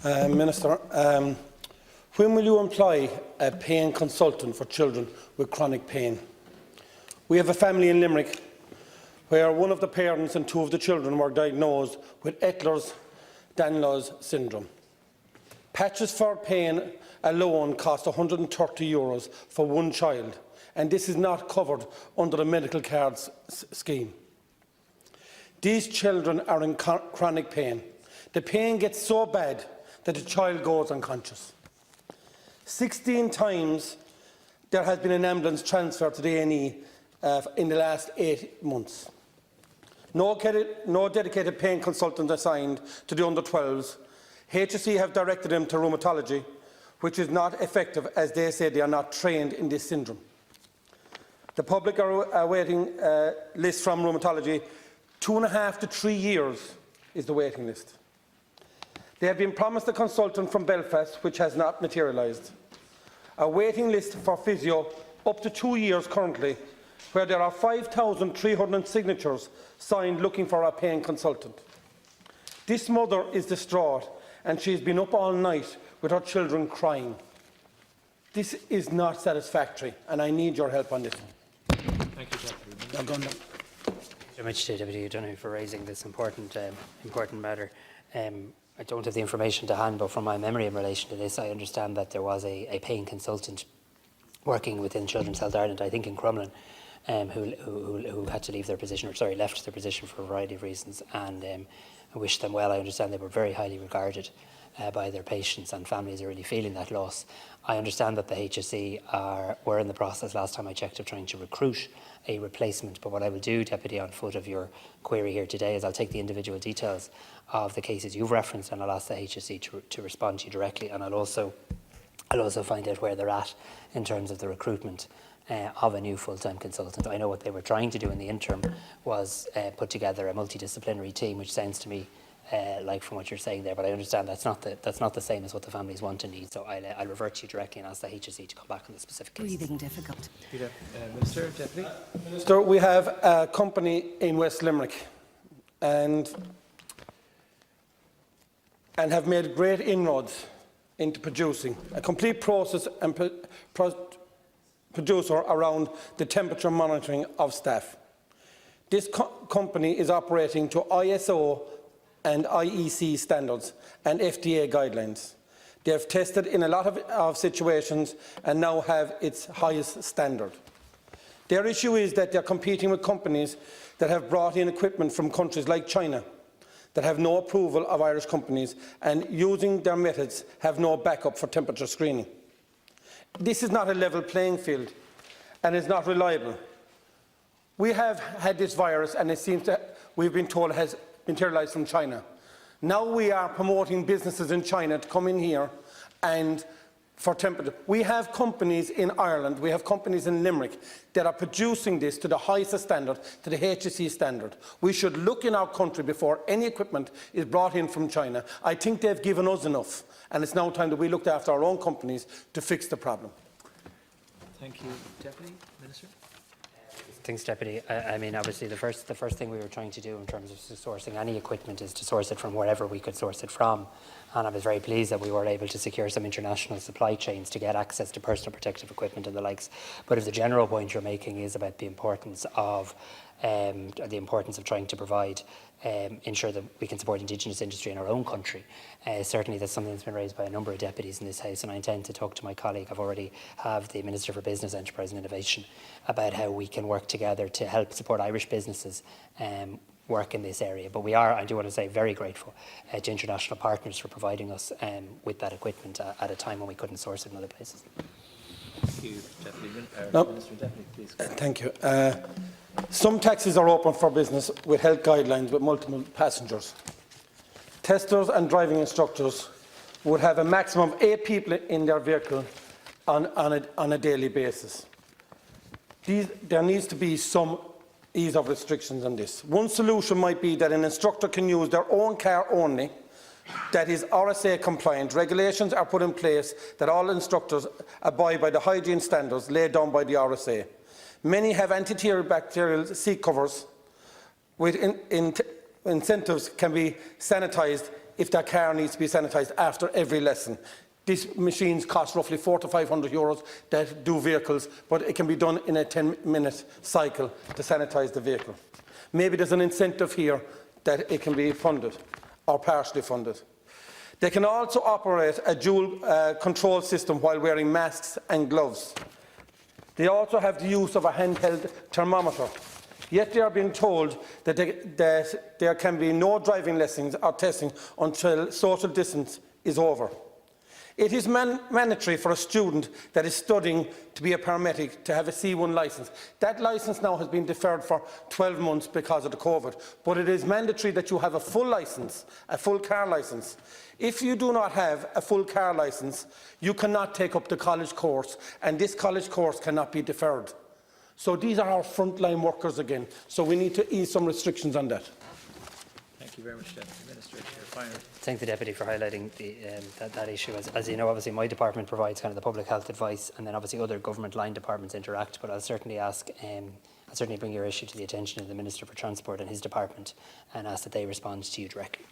Minister, when will you employ a pain consultant for children with chronic pain? We have a family in Limerick where one of the parents and two of the children were diagnosed with Ehlers-Danlos syndrome. Patches for pain alone cost €130 for one child, and this is not covered under the medical cards scheme. These children are in chronic pain. The pain gets so bad that the child goes unconscious. 16 times there has been an ambulance transfer to the A&E in the last 8 months. No dedicated pain consultant assigned to the under-12s. HSE have directed them to rheumatology, which is not effective as they say they are not trained in this syndrome. The public are awaiting list from rheumatology. 2.5 to 3 years is the waiting list. They have been promised a consultant from Belfast, which has not materialised. A waiting list for physio up to 2 years currently, where there are 5,300 signatures signed looking for a pain consultant. This mother is distraught and she has been up all night with her children crying. This is not satisfactory and I need your help on this one. Thank you, Deputy. Thank you very much to Deputy O'Donoghue for raising this important matter. I don't have the information to hand, but from my memory in relation to this, I understand that there was a pain consultant working within Children's Health Ireland, I think in Crumlin, who had to leave their position, or sorry, left their position for a variety of reasons, and I wish them well. I understand they were very highly regarded by their patients, and families are really feeling that loss. I understand that the HSE were in the process, last time I checked, of trying to recruit a replacement. But what I will do, Deputy, on foot of your query here today, is I'll take the individual details of the cases you've referenced and I'll ask the HSE to respond to you directly, and I'll also find out where they're at in terms of the recruitment of a new full-time consultant. I know what they were trying to do in the interim was put together a multidisciplinary team, which sounds to me like from what you're saying there, but I understand that's not the same as what the families want and need. So I'll revert to you directly and ask the HSE to come back on the specific cases. Breathing difficult. Minister, Deputy. Minister, we have a company in West Limerick and have made great inroads into producing a complete process and producer around the temperature monitoring of staff. This company is operating to ISO and IEC standards and FDA guidelines. They have tested in a lot of situations and now have its highest standard. Their issue is that they are competing with companies that have brought in equipment from countries like China that have no approval of Irish companies and using their methods have no backup for temperature screening. This is not a level playing field and is not reliable. We have had this virus and it seems that we've been told has materialised from China. Now we are promoting businesses in China to come in here and for temperature. We have companies in Ireland, we have companies in Limerick that are producing this to the highest standard, to the HSE standard. We should look in our country before any equipment is brought in from China. I think they've given us enough, and it's now time that we looked after our own companies to fix the problem. Thank you, Deputy. Minister. Thanks, Deputy. I mean, obviously, the first thing we were trying to do in terms of sourcing any equipment is to source it from wherever we could source it from. And I was very pleased that we were able to secure some international supply chains to get access to personal protective equipment and the likes. But if the general point you're making is about the importance of trying to provide, ensure that we can support Indigenous industry in our own country. Certainly that's something that's been raised by a number of deputies in this House, and I intend to talk to my colleague. I've already have the Minister for Business, Enterprise and Innovation about how we can work together to help support Irish businesses work in this area. But we are, I do want to say, very grateful to international partners for providing us with that equipment at a time when we couldn't source it in other places. Thank you, Deputy. Minister, Deputy, please. Thank you. Some taxis are open for business with health guidelines with multiple passengers. Testers and driving instructors would have a maximum of 8 people in their vehicle on a daily basis. There needs to be some ease of restrictions on this. One solution might be that an instructor can use their own car only, that is RSA compliant. Regulations are put in place that all instructors abide by the hygiene standards laid down by the RSA. Many have antibacterial seat covers with incentives can be sanitised if their car needs to be sanitised after every lesson. These machines cost roughly €400 to €500 that do vehicles, but it can be done in a 10-minute cycle to sanitise the vehicle. Maybe there's an incentive here that it can be funded or partially funded. They can also operate a dual control system while wearing masks and gloves. They also have the use of a handheld thermometer. Yet they are being told that there can be no driving lessons or testing until social distance is over. It is mandatory for a student that is studying to be a paramedic to have a C1 licence. That licence now has been deferred for 12 months because of the COVID, but it is mandatory that you have a full licence, a full car licence. If you do not have a full car licence, you cannot take up the college course, and this college course cannot be deferred. So these are our frontline workers again, so we need to ease some restrictions on that. Thank you very much, Deputy Minister. Your final. Thank the Deputy for highlighting that issue. As you know, obviously my department provides kind of the public health advice, and then obviously other government line departments interact, but I'll certainly ask, I'll certainly bring your issue to the attention of the Minister for Transport and his department and ask that they respond to you directly.